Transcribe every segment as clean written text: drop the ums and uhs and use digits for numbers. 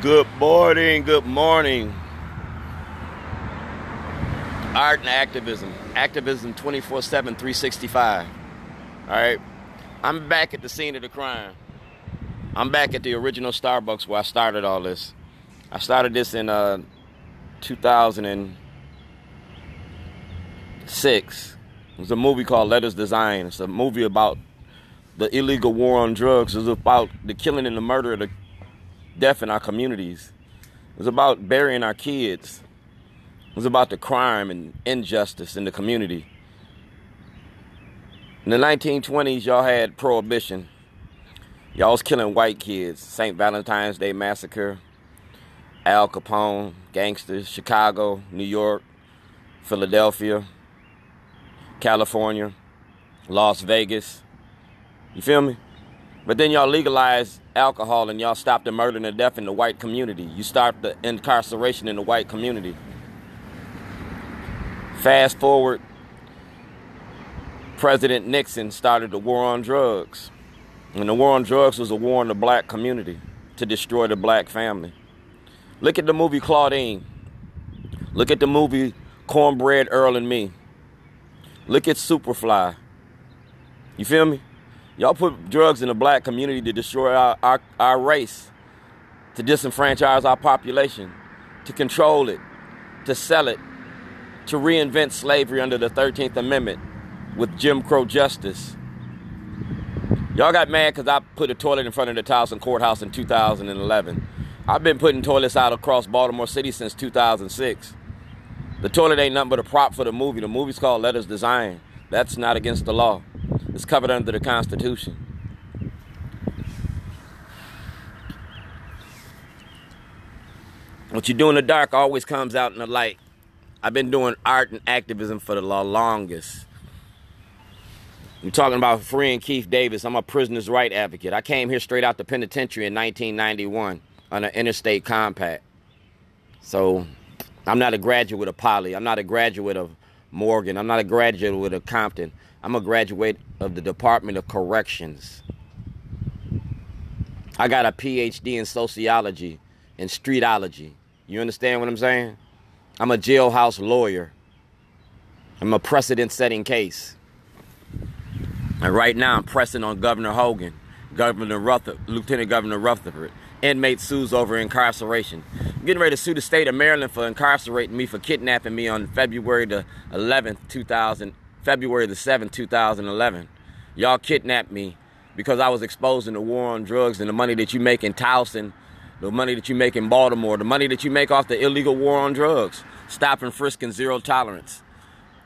Good morning, good morning. Art and activism. Activism 24/7, 365. All right. I'm back at the scene of the crime. I'm back at the original Starbucks where I started all this. I started this in 2006. It was a movie called Letters Design. It's a movie about the illegal war on drugs. It was about the killing and the murder of the deaf in our communities. It was about burying our kids. It was about the crime and injustice in the community. In the 1920s, y'all had prohibition. Y'all was killing white kids. St. Valentine's Day Massacre, Al Capone, gangsters, Chicago, New York, Philadelphia, California, Las Vegas. You feel me? But then y'all legalized alcohol and y'all stopped the murder and the death in the white community. You stopped the incarceration in the white community. Fast forward, President Nixon started the war on drugs. And the war on drugs was a war on the black community to destroy the black family. Look at the movie Claudine. Look at the movie Cornbread Earl and Me. Look at Superfly. You feel me? Y'all put drugs in the black community to destroy our race, to disenfranchise our population, to control it, to sell it, to reinvent slavery under the 13th Amendment with Jim Crow justice. Y'all got mad because I put a toilet in front of the Towson Courthouse in 2011. I've been putting toilets out across Baltimore City since 2006. The toilet ain't nothing but a prop for the movie. The movie's called Letters Design. That's not against the law. It's covered under the Constitution. What you do in the dark always comes out in the light. I've been doing art and activism for the longest. You're talking about freeing Keith Davis. I'm a prisoner's right advocate. I came here straight out the penitentiary in 1991 on an interstate compact. So I'm not a graduate of Poly. I'm not a graduate of Morgan. I'm not a graduate of Compton. I'm a graduate of the Department of Corrections. I got a PhD in sociology and streetology. You understand what I'm saying? I'm a jailhouse lawyer. I'm a precedent-setting case. And right now I'm pressing on Governor Hogan, Lieutenant Governor Rutherford. Inmate sues over incarceration. I'm getting ready to sue the state of Maryland for incarcerating me for kidnapping me on February the 7th, 2011. Y'all kidnapped me because I was exposing the war on drugs and the money that you make in Towson, the money that you make in Baltimore, the money that you make off the illegal war on drugs. Stop and frisk and zero tolerance.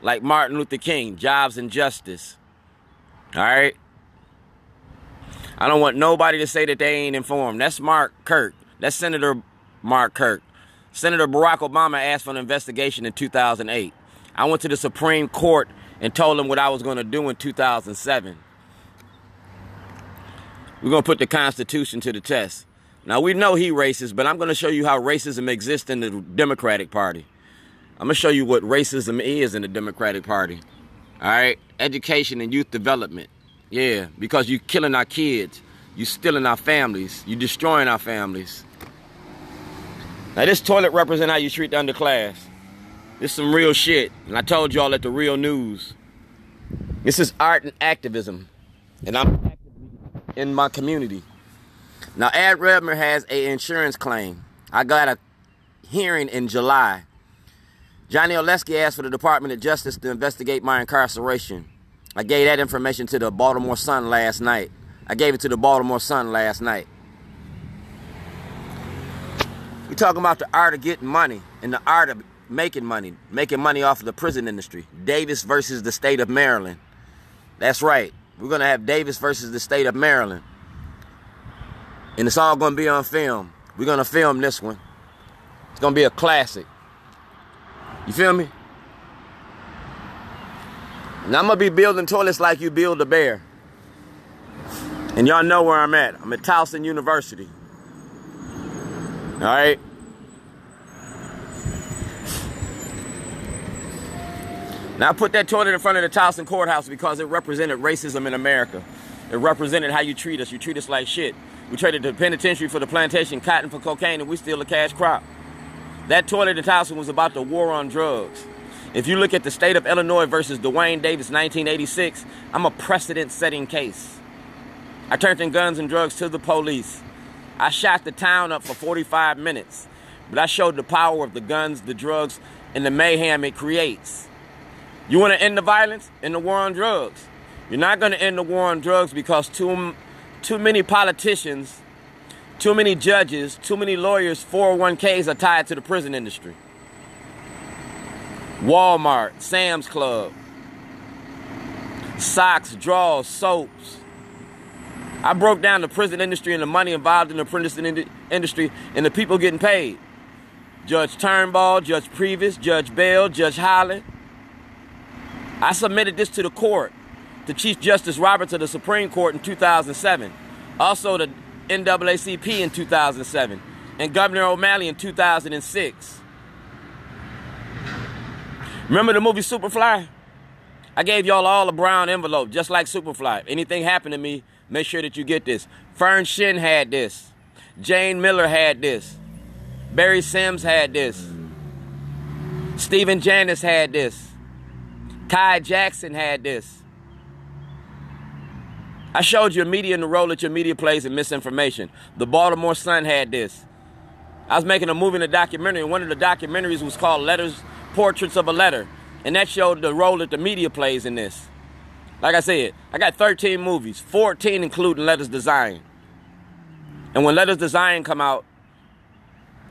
Like Martin Luther King, jobs and justice. All right? I don't want nobody to say that they ain't informed. That's Mark Kirk. That's Senator Mark Kirk. Senator Barack Obama asked for an investigation in 2008. I went to the Supreme Court and told them what I was going to do in 2007. We're going to put the Constitution to the test. Now, we know he racist, but I'm going to show you how racism exists in the Democratic Party. I'm going to show you what racism is in the Democratic Party. All right? Education and youth development. Yeah, because you killing our kids. You stealing our families. You destroying our families. Now, this toilet represents how you treat the underclass. This is some real shit. And I told y'all at the Real News. This is art and activism. And I'm active in my community. Now, Ad Redmer has an insurance claim. I got a hearing in July. Johnny Oleski asked for the Department of Justice to investigate my incarceration. I gave that information to the Baltimore Sun last night. I gave it to the Baltimore Sun last night. We're talking about the art of getting money and the art of making money off of the prison industry. Davis versus the state of Maryland. That's right. We're going to have Davis versus the state of Maryland. And it's all going to be on film. We're going to film this one. It's going to be a classic. You feel me? And I'm going to be building toilets like you build a bear. And y'all know where I'm at. I'm at Towson University. All right? Now, I put that toilet in front of the Towson Courthouse because it represented racism in America. It represented how you treat us. You treat us like shit. We traded the penitentiary for the plantation, cotton for cocaine, and we steal a cash crop. That toilet in Towson was about the war on drugs. If you look at the state of Illinois versus Dwayne Davis, 1986, I'm a precedent-setting case. I turned in guns and drugs to the police. I shot the town up for 45 minutes, but I showed the power of the guns, the drugs, and the mayhem it creates. You want to end the violence? End the war on drugs. You're not going to end the war on drugs because too many politicians, too many judges, too many lawyers, 401ks are tied to the prison industry. Walmart, Sam's Club, socks, drawers, soaps. I broke down the prison industry and the money involved in the prison industry and the people getting paid. Judge Turnbull, Judge Previs, Judge Bell, Judge Holland. I submitted this to the court, to Chief Justice Roberts of the Supreme Court in 2007. Also the NAACP in 2007. And Governor O'Malley in 2006. Remember the movie Superfly? I gave y'all all a brown envelope, just like Superfly. If anything happened to me, make sure that you get this. Fern Shin had this. Jane Miller had this. Barry Sims had this. Stephen Janis had this. Kai Jackson had this. I showed your media and the role that your media plays in misinformation. The Baltimore Sun had this. I was making a movie and a documentary, and one of the documentaries was called Portraits of a Letter. And that showed the role that the media plays in this. Like I said, I got 13 movies, 14 including Letters Design. And when Letters Design come out,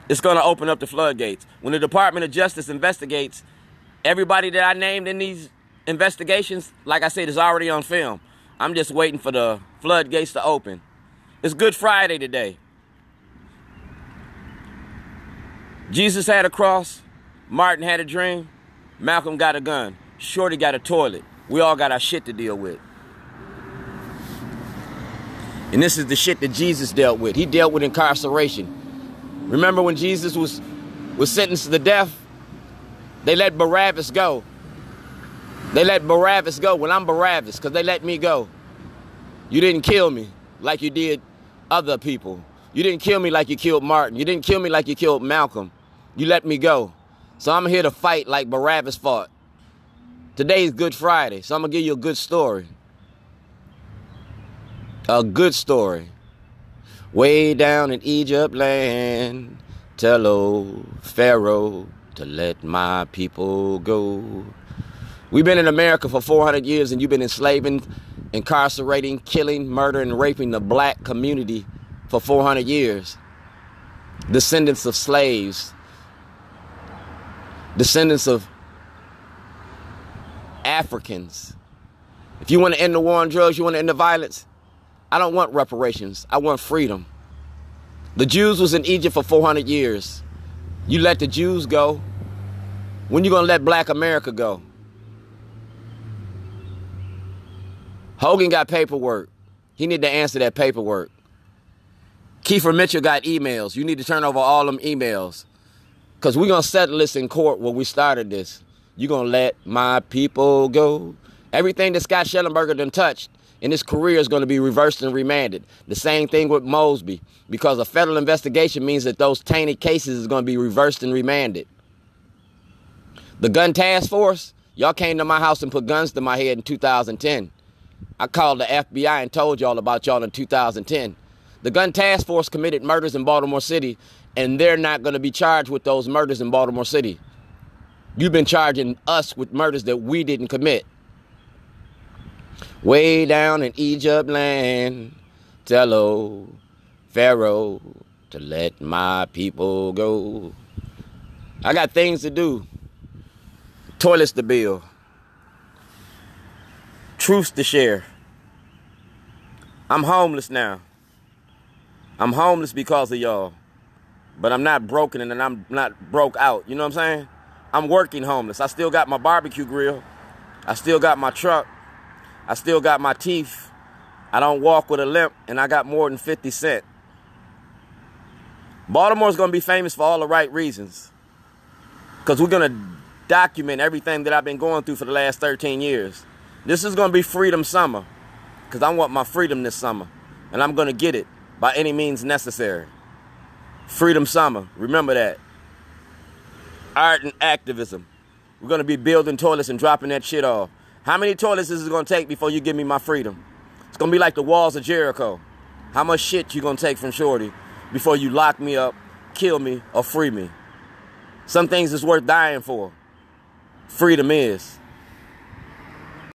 it's going to open up the floodgates. When the Department of Justice investigates, everybody that I named in these investigations, like I said, is already on film. I'm just waiting for the floodgates to open. It's Good Friday today. Jesus had a cross. Martin had a dream. Malcolm got a gun. Shorty got a toilet. We all got our shit to deal with. And this is the shit that Jesus dealt with. He dealt with incarceration. Remember when Jesus was sentenced to death? They let Barabbas go. They let Barabbas go. Well, I'm Barabbas because they let me go. You didn't kill me like you did other people. You didn't kill me like you killed Martin. You didn't kill me like you killed Malcolm. You let me go. So I'm here to fight like Barabbas fought. Today's Good Friday, so I'm going to give you a good story. A good story. Way down in Egypt land, tell old Pharaoh to let my people go. We've been in America for 400 years and you've been enslaving, incarcerating, killing, murdering, and raping the black community for 400 years. Descendants of slaves. Descendants of Africans. If you want to end the war on drugs, you want to end the violence, I don't want reparations. I want freedom. The Jews was in Egypt for 400 years. You let the Jews go. When you going to let black America go? Hogan got paperwork. He need to answer that paperwork. Kiefer Mitchell got emails. You need to turn over all them emails. Because we're going to settle this in court when we started this. You're going to let my people go. Everything that Scott Schellenberger done touched in his career is going to be reversed and remanded. The same thing with Mosby. Because a federal investigation means that those tainted cases is going to be reversed and remanded. The gun task force, y'all came to my house and put guns to my head in 2010. I called the FBI and told y'all about y'all in 2010. The gun task force committed murders in Baltimore City, and they're not going to be charged with those murders in Baltimore City. You've been charging us with murders that we didn't commit. Way down in Egypt land, tell old Pharaoh to let my people go. I got things to do. Toilets to build. Truths to share. I'm homeless now. I'm homeless because of y'all. But I'm not broken and I'm not broke out. You know what I'm saying? I'm working homeless. I still got my barbecue grill. I still got my truck. I still got my teeth. I don't walk with a limp, and I got more than 50 cents. Baltimore's going to be famous for all the right reasons. Because we're going to document everything that I've been going through for the last 13 years. This is going to be freedom summer. Because I want my freedom this summer. And I'm going to get it by any means necessary. Freedom Summer, remember that. Art and activism. We're going to be building toilets and dropping that shit off. How many toilets is it going to take before you give me my freedom? It's going to be like the walls of Jericho. How much shit you going to take from Shorty before you lock me up, kill me, or free me? Some things is worth dying for. Freedom is.